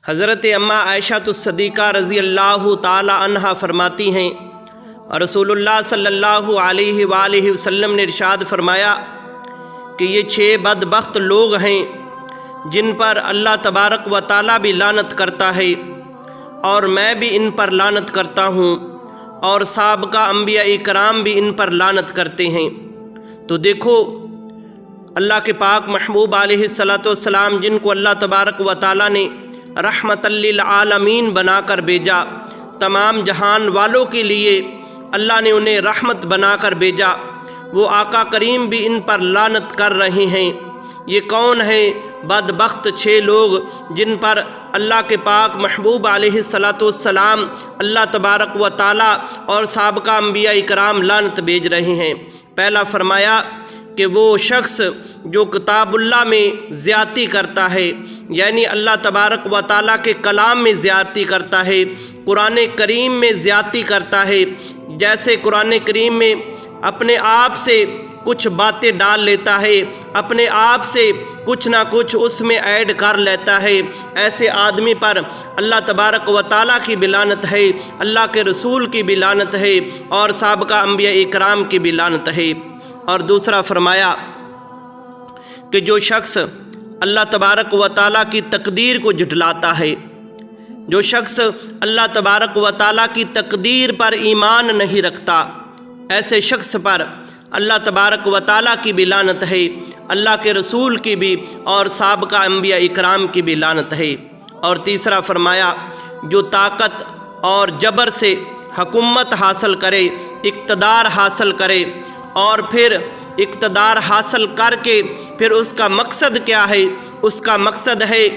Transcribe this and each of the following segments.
حضرت اما عائشہ الصدیقہ رضی اللہ تعالی عنہا فرماتی ہیں اور رسول اللہ صلی اللہ علیہ وآلہ وسلم نے ارشاد فرمایا کہ یہ 6 بدبخت لوگ ہیں جن پر اللہ تبارک و تعالی بھی لعنت کرتا ہے اور میں بھی ان پر لعنت کرتا ہوں اور سابقہ انبیاء کرام بھی ان پر لعنت کرتے ہیں۔ تو دیکھو اللہ کے پاک محبوب علیہ السلام جن کو اللہ تبارک و تعالی نے رحمت للعالمین بنا کر بھیجا، تمام جہان والوں کے لیے اللہ نے انہیں رحمت بنا کر بھیجا، وہ آقا کریم بھی ان پر لعنت کر رہے ہیں۔ یہ کون ہیں بدبخت 6 لوگ جن پر اللہ کے پاک محبوب علیہ السلام اللہ تبارک و تعالی اور سابقہ انبیاء کرام لعنت بھیج رہے ہیں؟ پہلا فرمایا کہ وہ شخص جو کتاب اللہ میں زیادتی کرتا ہے، یعنی اللہ تبارک و تعالیٰ کے کلام میں زیادتی کرتا ہے، قرآن کریم میں زیادتی کرتا ہے، جیسے قرآن کریم میں اپنے آپ سے کچھ باتیں ڈال لیتا ہے، اپنے آپ سے کچھ نہ کچھ اس میں ایڈ کر لیتا ہے، ایسے آدمی پر اللہ تبارک و تعالیٰ کی بھی لعنت ہے، اللہ کے رسول کی بھی لعنت ہے اور سابقہ انبیاء اکرام کی بھی لعنت ہے۔ اور دوسرا فرمایا کہ جو شخص اللہ تبارک و تعالیٰ کی تقدیر کو جھٹلاتا ہے، جو شخص اللہ تبارک و تعالیٰ کی تقدیر پر ایمان نہیں رکھتا، ایسے شخص پر اللہ تبارک و تعالیٰ کی بھی لعنت ہے، اللہ کے رسول کی بھی اور سابقہ انبیاء اکرام کی بھی لعنت ہے۔ اور تیسرا فرمایا جو طاقت اور جبر سے حکومت حاصل کرے، اقتدار حاصل کرے اور پھر اقتدار حاصل کر کے پھر اس کا مقصد کیا ہے؟ اس کا مقصد ہے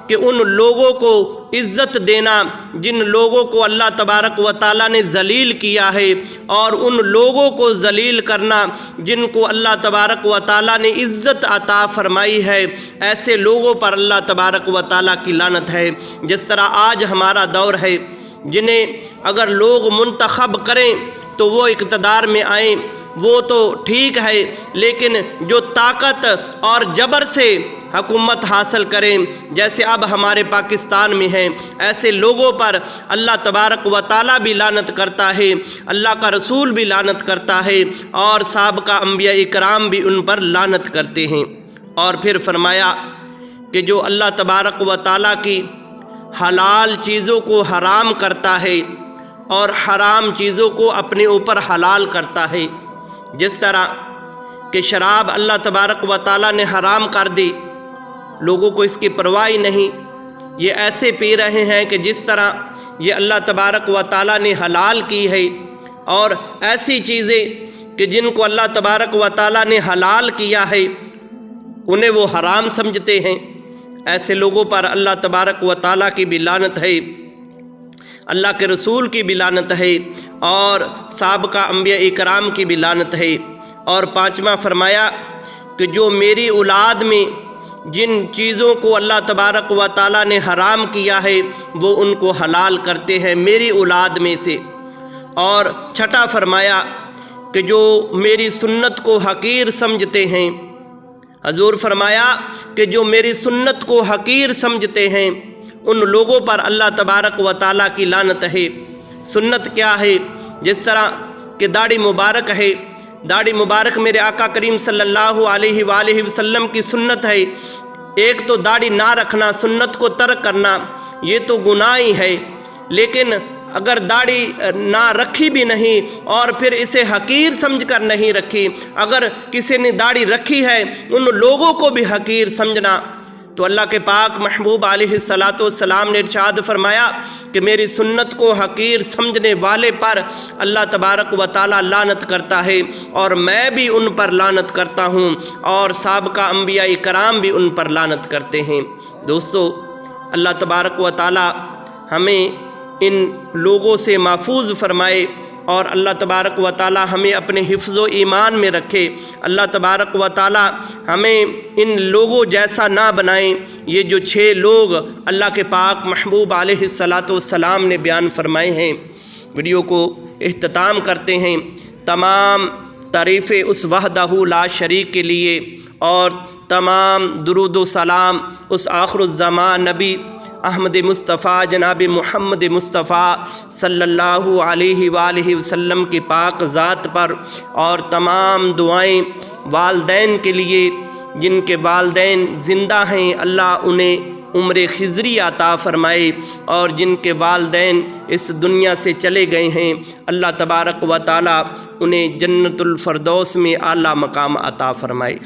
کہ ان لوگوں کو عزت دینا جن لوگوں کو اللہ تبارک و تعالیٰ نے ذلیل کیا ہے، اور ان لوگوں کو ذلیل کرنا جن کو اللہ تبارک و تعالیٰ نے عزت عطا فرمائی ہے، ایسے لوگوں پر اللہ تبارک و تعالیٰ کی لعنت ہے۔ جس طرح آج ہمارا دور ہے، جنہیں اگر لوگ منتخب کریں تو وہ اقتدار میں آئیں، وہ تو ٹھیک ہے، لیکن جو طاقت اور جبر سے حکومت حاصل کریں جیسے اب ہمارے پاکستان میں ہیں، ایسے لوگوں پر اللہ تبارک و تعالیٰ بھی لعنت کرتا ہے، اللہ کا رسول بھی لعنت کرتا ہے اور سابقہ انبیاء کرام بھی ان پر لعنت کرتے ہیں۔ اور پھر فرمایا کہ جو اللہ تبارک و تعالیٰ کی حلال چیزوں کو حرام کرتا ہے اور حرام چیزوں کو اپنے اوپر حلال کرتا ہے، جس طرح کہ شراب اللہ تبارک و تعالیٰ نے حرام کر دی، لوگوں کو اس کی پرواہ نہیں، یہ ایسے پی رہے ہیں کہ جس طرح یہ اللہ تبارک و تعالیٰ نے حلال کی ہے، اور ایسی چیزیں کہ جن کو اللہ تبارک و تعالیٰ نے حلال کیا ہے انہیں وہ حرام سمجھتے ہیں، ایسے لوگوں پر اللہ تبارک و تعالیٰ کی بھی لعنت ہے، اللہ کے رسول کی بھی لعنت ہے اور سابقہ انبیاء کرام کی بھی لعنت ہے۔ اور پانچواں فرمایا کہ جو میری اولاد میں جن چیزوں کو اللہ تبارک و تعالیٰ نے حرام کیا ہے وہ ان کو حلال کرتے ہیں میری اولاد میں سے۔ اور چھٹا فرمایا کہ جو میری سنت کو حقیر سمجھتے ہیں، حضور فرمایا کہ جو میری سنت کو حقیر سمجھتے ہیں ان لوگوں پر اللہ تبارک و تعالیٰ کی لعنت ہے۔ سنت کیا ہے؟ جس طرح کہ داڑھی مبارک ہے، داڑھی مبارک میرے آقا کریم صلی اللہ علیہ وآلہ وسلم کی سنت ہے۔ ایک تو داڑھی نہ رکھنا، سنت کو ترک کرنا، یہ تو گناہ ہی ہے، لیکن اگر داڑھی نہ رکھی بھی نہیں اور پھر اسے حقیر سمجھ کر نہیں رکھی، اگر کسی نے داڑھی رکھی ہے ان لوگوں کو بھی حقیر سمجھنا، تو اللہ کے پاک محبوب علیہ السلام نے ارشاد فرمایا کہ میری سنت کو حقیر سمجھنے والے پر اللہ تبارک و تعالیٰ لعنت کرتا ہے اور میں بھی ان پر لعنت کرتا ہوں اور سابقہ انبیاء کرام بھی ان پر لعنت کرتے ہیں۔ دوستو، اللہ تبارک و تعالیٰ ہمیں ان لوگوں سے محفوظ فرمائے اور اللہ تبارک و تعالی ہمیں اپنے حفظ و ایمان میں رکھے۔ اللہ تبارک و تعالی ہمیں ان لوگوں جیسا نہ بنائیں، یہ جو 6 لوگ اللہ کے پاک محبوب علیہ السلام نے بیان فرمائے ہیں۔ ویڈیو کو اختتام کرتے ہیں۔ تمام تعریفیں اس وحدہ لا شریک کے لیے اور تمام درود و سلام اس آخر الزمان نبی احمد مصطفیٰ جناب محمد مصطفیٰ صلی اللہ علیہ وآلہ وسلم کی پاک ذات پر، اور تمام دعائیں والدین کے لیے جن کے والدین زندہ ہیں، اللہ انہیں عمر خضری عطا فرمائے، اور جن کے والدین اس دنیا سے چلے گئے ہیں اللہ تبارک و تعالی انہیں جنت الفردوس میں اعلیٰ مقام عطا فرمائے۔